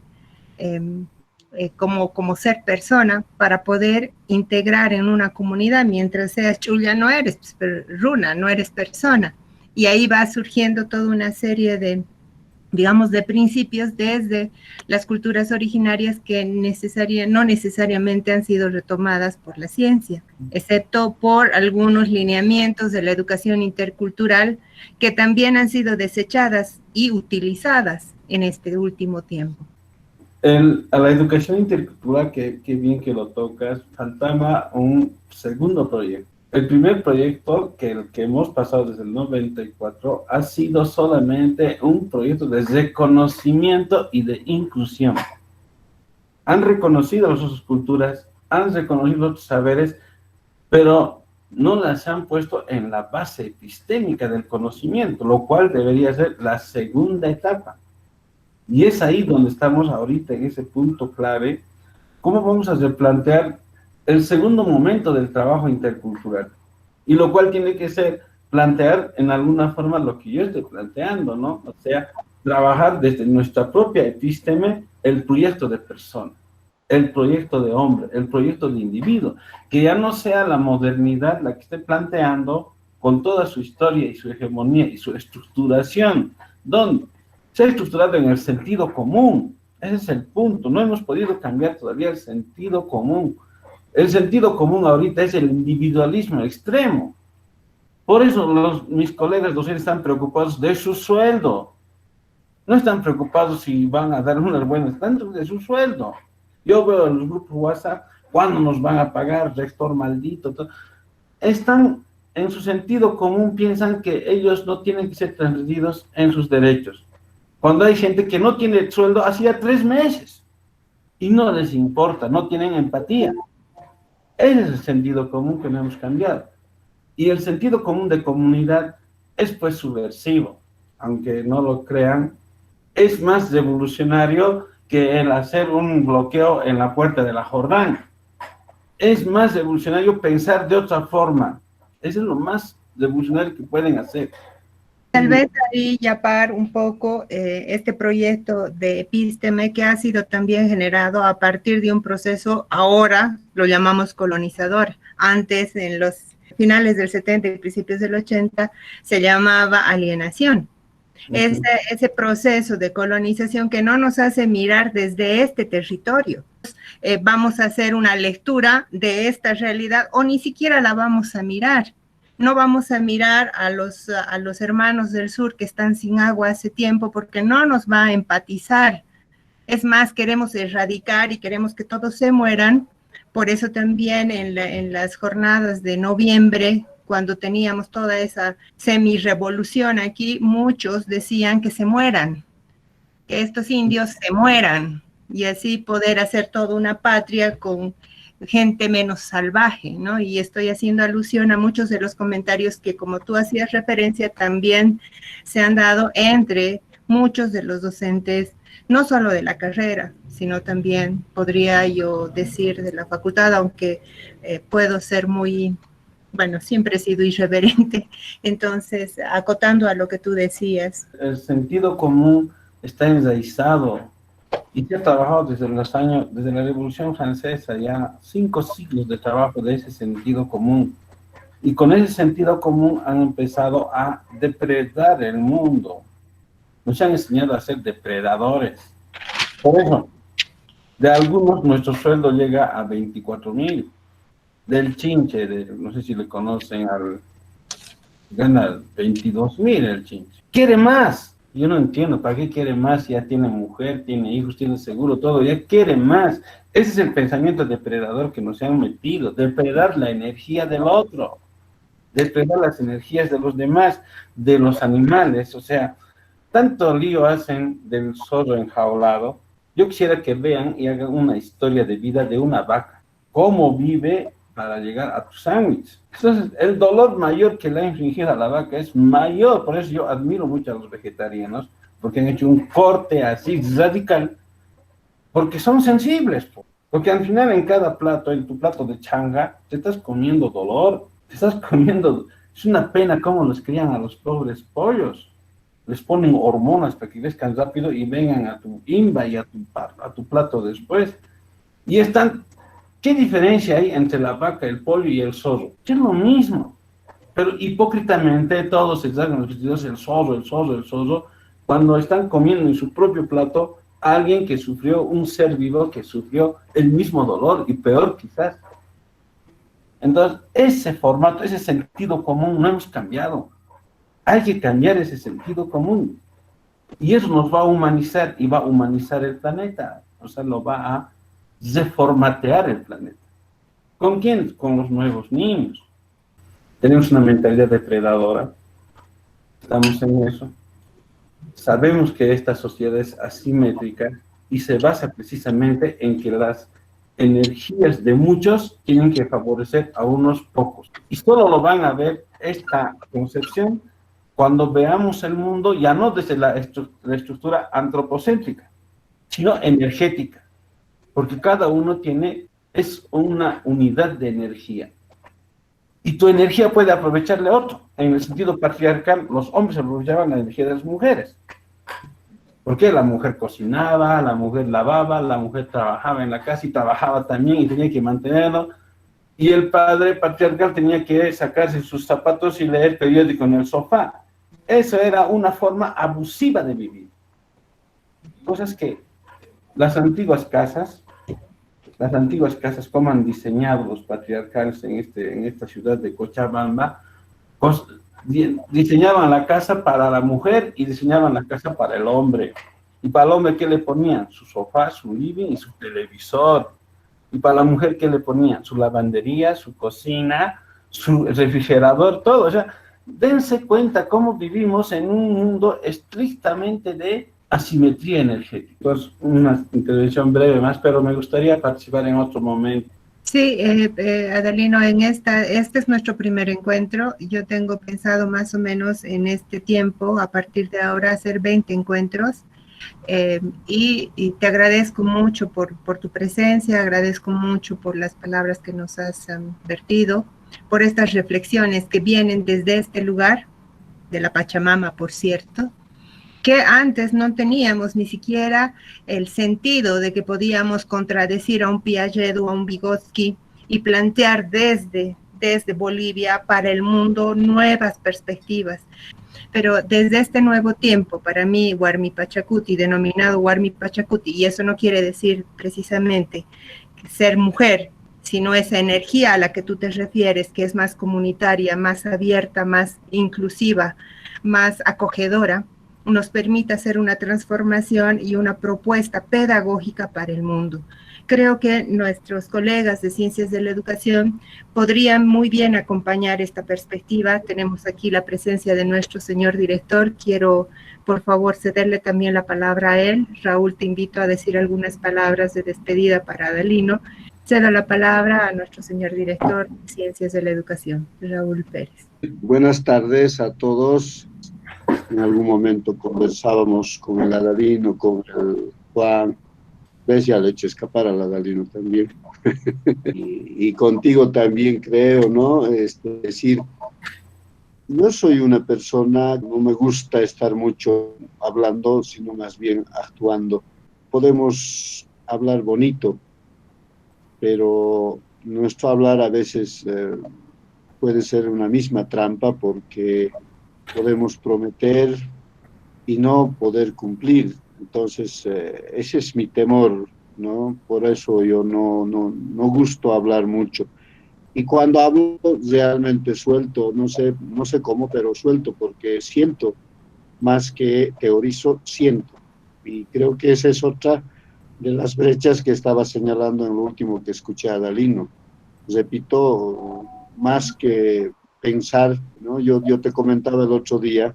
[SPEAKER 3] como ser persona para poder integrar en una comunidad. Mientras seas chulla no eres runa, no eres persona. Y ahí va surgiendo toda una serie de, digamos, de principios desde las culturas originarias que no necesariamente han sido retomadas por la ciencia, excepto por algunos lineamientos de la educación intercultural que también han sido desechadas y utilizadas en este último tiempo.
[SPEAKER 1] A la educación intercultural, que bien que lo tocas, faltaba un segundo proyecto. El primer proyecto, el que hemos pasado desde el 94, ha sido solamente un proyecto de reconocimiento y de inclusión. Han reconocido las otras culturas, han reconocido otros saberes, pero no las han puesto en la base epistémica del conocimiento, lo cual debería ser la segunda etapa. Y es ahí donde estamos ahorita, en ese punto clave. ¿Cómo vamos a replantear el segundo momento del trabajo intercultural? Y lo cual tiene que ser plantear en alguna forma lo que yo estoy planteando, ¿no? O sea, trabajar desde nuestra propia episteme el proyecto de persona, el proyecto de hombre, el proyecto de individuo, que ya no sea la modernidad la que esté planteando con toda su historia y su hegemonía y su estructuración, donde se ha estructurado en el sentido común. Ese es el punto. No hemos podido cambiar todavía el sentido común. El sentido común ahorita es el individualismo extremo. Por eso mis colegas docentes están preocupados de su sueldo. No están preocupados si van a dar unas buenas, están de su sueldo. Yo veo en los grupos WhatsApp, ¿cuándo nos van a pagar, rector maldito? Están en su sentido común, piensan que ellos no tienen que ser transgredidos en sus derechos. Cuando hay gente que no tiene sueldo hacía 3 meses y no les importa, no tienen empatía. Ese es el sentido común que no hemos cambiado. Y el sentido común de comunidad es pues subversivo, aunque no lo crean, es más revolucionario que el hacer un bloqueo en la puerta de la Jordania. Es más revolucionario pensar de otra forma. Eso es lo más revolucionario que pueden hacer.
[SPEAKER 3] Tal vez ahí yapar un poco este proyecto de Epísteme que ha sido también generado a partir de un proceso, ahora lo llamamos colonizador. Antes, en los finales del 70 y principios del 80, se llamaba alienación. Ese proceso de colonización que no nos hace mirar desde este territorio. Vamos a hacer una lectura de esta realidad o ni siquiera la vamos a mirar. No vamos a mirar a los hermanos del sur que están sin agua hace tiempo porque no nos va a empatizar. Es más, queremos erradicar y queremos que todos se mueran. Por eso también en las jornadas de noviembre, cuando teníamos toda esa semi-revolución aquí, muchos decían que se mueran, que estos indios se mueran y así poder hacer toda una patria con gente menos salvaje, ¿no? Y estoy haciendo alusión a muchos de los comentarios que, como tú hacías referencia, también se han dado entre muchos de los docentes, no solo de la carrera, sino también, podría yo decir, de la facultad, aunque puedo ser muy, bueno, siempre he sido irreverente, entonces, acotando a lo que tú decías.
[SPEAKER 1] El sentido común está enraizado y se ha trabajado desde la Revolución Francesa, ya 5 siglos de trabajo de ese sentido común. Y con ese sentido común han empezado a depredar el mundo. Nos han enseñado a ser depredadores. Por eso, de algunos nuestro sueldo llega a 24.000. Del Chinche, no sé si le conocen, gana 22.000 el Chinche. Quiere más. Yo no entiendo, ¿para qué quiere más? Ya tiene mujer, tiene hijos, tiene seguro, todo, ya quiere más. Ese es el pensamiento depredador que nos han metido, depredar la energía del otro, depredar las energías de los demás, de los animales. O sea, tanto lío hacen del zorro enjaulado. Yo quisiera que vean y hagan una historia de vida de una vaca, cómo vive para llegar a tu sándwich. Entonces, el dolor mayor que le ha infligido a la vaca es mayor. Por eso yo admiro mucho a los vegetarianos, porque han hecho un corte así radical, porque son sensibles. Porque al final en cada plato, en tu plato de changa, te estás comiendo dolor, te estás comiendo... Es una pena cómo los crían a los pobres pollos. Les ponen hormonas para que crezcan rápido y vengan a tu imba y a tu plato después. Y están... ¿Qué diferencia hay entre la vaca, el pollo y el zorro? Es lo mismo. Pero hipócritamente todos se sacan los vestidos el zorro, cuando están comiendo en su propio plato a alguien que sufrió, un ser vivo que sufrió el mismo dolor y peor quizás. Entonces, ese formato, ese sentido común no hemos cambiado. Hay que cambiar ese sentido común. Y eso nos va a humanizar y va a humanizar el planeta. O sea, lo va a reformatear el planeta. ¿Con quién? Con los nuevos niños. Tenemos una mentalidad depredadora. Estamos en eso. Sabemos que esta sociedad es asimétrica y se basa precisamente en que las energías de muchos tienen que favorecer a unos pocos. Y solo lo van a ver esta concepción cuando veamos el mundo ya no desde la estructura antropocéntrica, sino energética. Porque cada uno es una unidad de energía. Y tu energía puede aprovecharle a otro. En el sentido patriarcal, los hombres aprovechaban la energía de las mujeres. Porque la mujer cocinaba, la mujer lavaba, la mujer trabajaba en la casa y trabajaba también y tenía que mantenerlo. Y el padre patriarcal tenía que sacarse sus zapatos y leer periódico en el sofá. Eso era una forma abusiva de vivir. Cosas que las antiguas casas las antiguas casas, cómo han diseñado los patriarcales en esta ciudad de Cochabamba, diseñaban la casa para la mujer y diseñaban la casa para el hombre. Y para el hombre, ¿qué le ponían? Su sofá, su living y su televisor. Y para la mujer, ¿qué le ponían? Su lavandería, su cocina, su refrigerador, todo. O sea, dense cuenta cómo vivimos en un mundo estrictamente de asimetría energética. Pues una intervención breve más, pero me gustaría participar en otro momento.
[SPEAKER 3] Sí, Adelino, este es nuestro primer encuentro. Yo tengo pensado más o menos en este tiempo, a partir de ahora, hacer 20 encuentros. Y te agradezco mucho por tu presencia, agradezco mucho por las palabras que nos has vertido, por estas reflexiones que vienen desde este lugar, de la Pachamama, por cierto, que antes no teníamos ni siquiera el sentido de que podíamos contradecir a un Piaget o a un Vygotsky y plantear desde Bolivia para el mundo nuevas perspectivas. Pero desde este nuevo tiempo, para mí, Warmi Pachacuti, denominado Warmi Pachacuti, y eso no quiere decir precisamente ser mujer, sino esa energía a la que tú te refieres, que es más comunitaria, más abierta, más inclusiva, más acogedora, nos permite hacer una transformación y una propuesta pedagógica para el mundo. Creo que nuestros colegas de Ciencias de la Educación podrían muy bien acompañar esta perspectiva. Tenemos aquí la presencia de nuestro señor director. Quiero, por favor, cederle también la palabra a él. Raúl, te invito a decir algunas palabras de despedida para Adelino. Cedo la palabra a nuestro señor director de Ciencias de la Educación, Raúl Pérez.
[SPEAKER 4] Buenas tardes a todos. En algún momento conversábamos con el Adelino, con el Juan. ¿Ves? Ya le he hecho escapar al Adelino también. y contigo también creo, ¿no? Es decir, yo soy una persona, no me gusta estar mucho hablando, sino más bien actuando. Podemos hablar bonito, pero nuestro hablar a veces puede ser una misma trampa porque podemos prometer y no poder cumplir. Entonces, ese es mi temor, ¿no? Por eso yo no gusto hablar mucho. Y cuando hablo, realmente suelto, no sé cómo, pero suelto, porque siento, más que teorizo, siento. Y creo que esa es otra de las brechas que estaba señalando en lo último que escuché a Adelino. Repito, más que pensar, ¿no? Yo te comentaba el otro día,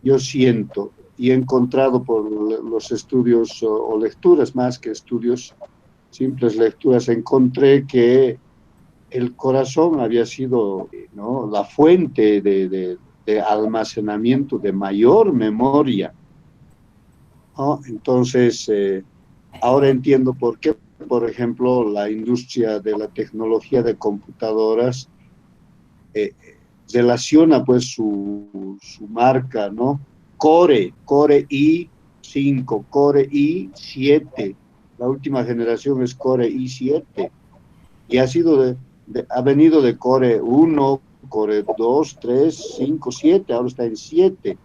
[SPEAKER 4] yo siento y he encontrado por los estudios o lecturas más que estudios, simples lecturas, encontré que el corazón había sido, ¿no?, la fuente de almacenamiento de mayor memoria, ¿no? Entonces, ahora entiendo por qué, por ejemplo, la industria de la tecnología de computadoras relaciona pues su marca, ¿no? Core i5, Core i7, la última generación es Core i7, y ha venido de Core 1, Core 2, 3, 5, 7, ahora está en 7,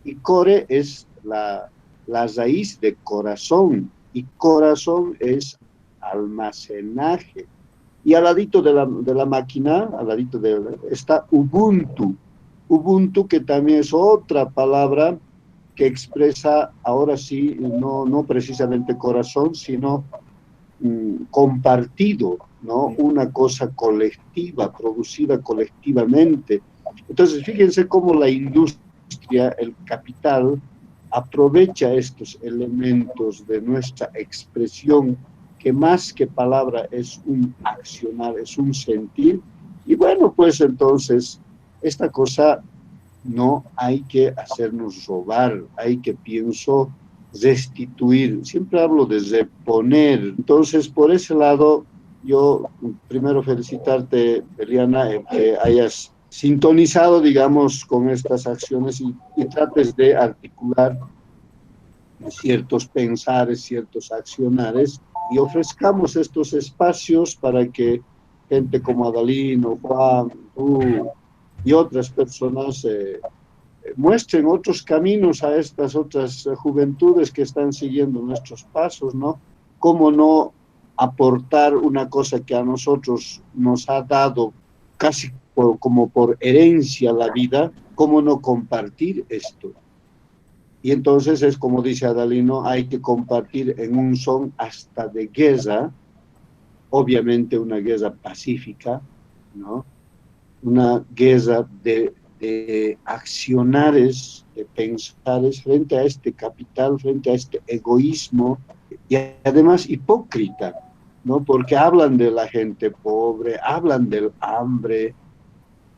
[SPEAKER 4] y Core es la raíz de corazón, y corazón es almacenaje. Y al ladito de la máquina, está Ubuntu. Ubuntu, que también es otra palabra que expresa, ahora sí, no precisamente corazón, sino compartido, ¿no? Una cosa colectiva, producida colectivamente. Entonces, fíjense cómo la industria, el capital, aprovecha estos elementos de nuestra expresión, que más que palabra es un accionar, es un sentir. Y bueno, pues entonces, esta cosa no hay que hacernos robar, hay que, pienso, restituir. Siempre hablo de reponer. Entonces, por ese lado, yo primero felicitarte, Eliana, que hayas sintonizado, digamos, con estas acciones y trates de articular ciertos pensares, ciertos accionares, y ofrezcamos estos espacios para que gente como Adelino, Juan, tú y otras personas muestren otros caminos a estas otras juventudes que están siguiendo nuestros pasos, ¿no? Cómo no aportar una cosa que a nosotros nos ha dado casi como por herencia la vida, ¿cómo no compartir esto? Y entonces es como dice Adalino, hay que compartir en un son hasta de guerra, obviamente una guerra pacífica, ¿no? Una guerra de accionares, de pensares frente a este capital, frente a este egoísmo, y además hipócrita, ¿no? Porque hablan de la gente pobre, hablan del hambre,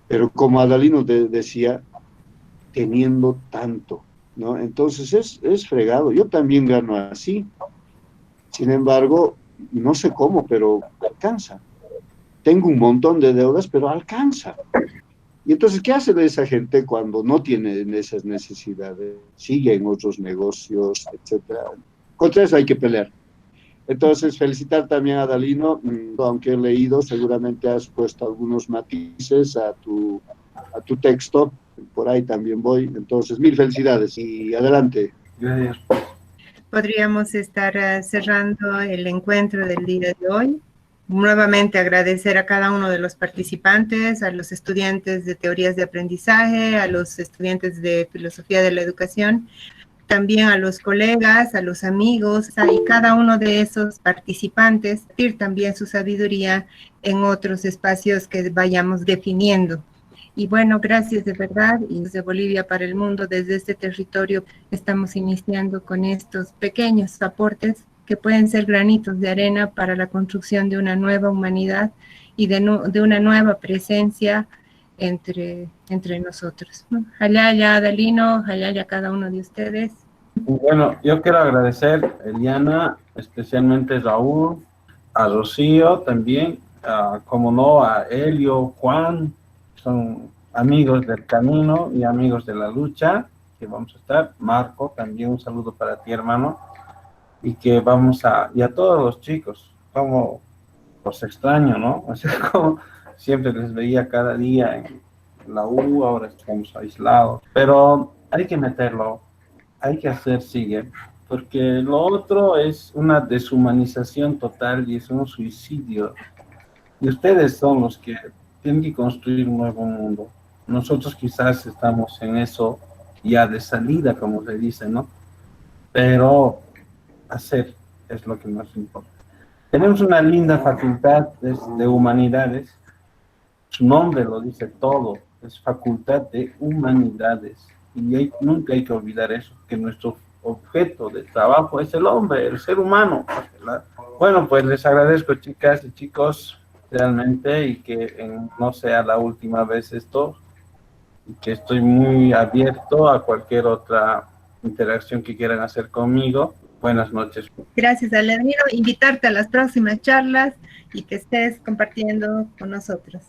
[SPEAKER 4] pero como Adalino decía, teniendo tanto, ¿no? Entonces es fregado. Yo también gano así. Sin embargo, no sé cómo, pero alcanza. Tengo un montón de deudas, pero alcanza. Y entonces, ¿qué hace de esa gente cuando no tiene esas necesidades? Sigue en otros negocios, etcétera. Contra eso hay que pelear. Entonces, felicitar también a Adalino, aunque he leído, seguramente has puesto algunos matices a tu texto, por ahí también voy. Entonces, mil felicidades y adelante.
[SPEAKER 1] Gracias.
[SPEAKER 3] Podríamos estar cerrando el encuentro del día de hoy. Nuevamente agradecer a cada uno de los participantes, a los estudiantes de teorías de aprendizaje, a los estudiantes de filosofía de la educación, también a los colegas, a los amigos, y cada uno de esos participantes, compartir también su sabiduría en otros espacios que vayamos definiendo. Y bueno, gracias de verdad, y desde Bolivia para el mundo, desde este territorio, estamos iniciando con estos pequeños aportes que pueden ser granitos de arena para la construcción de una nueva humanidad y de una nueva presencia entre nosotros, ¿no? Hayaya, Adalino, hayaya cada uno de ustedes.
[SPEAKER 1] Bueno, yo quiero agradecer a Eliana, especialmente a Raúl, a Rocío también, como no, a Elio, Juan, son amigos del camino y amigos de la lucha, que vamos a estar. Marco, también un saludo para ti, hermano, y que y a todos los chicos, como los extraño, ¿no? O sea, como siempre les veía cada día en la U, ahora estamos aislados, pero hay que meterlo, hay que hacer sigue, porque lo otro es una deshumanización total y es un suicidio, y ustedes son los que tienen que construir un nuevo mundo. Nosotros quizás estamos en eso ya de salida, como se dice, ¿no? Pero hacer es lo que nos importa. Tenemos una linda facultad de humanidades, su nombre lo dice todo, es Facultad de Humanidades, y nunca hay que olvidar eso, que nuestro objeto de trabajo es el hombre, el ser humano. Bueno, pues les agradezco, chicas y chicos, realmente, y que no sea la última vez esto, y que estoy muy abierto a cualquier otra interacción que quieran hacer conmigo. Buenas noches.
[SPEAKER 3] Gracias, Adalino. Invitarte a las próximas charlas y que estés compartiendo con nosotros.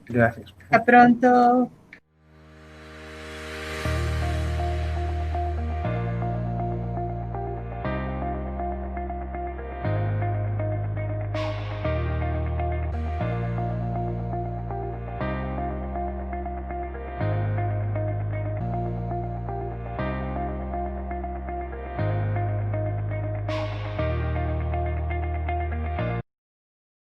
[SPEAKER 1] Gracias.
[SPEAKER 3] Hasta pronto.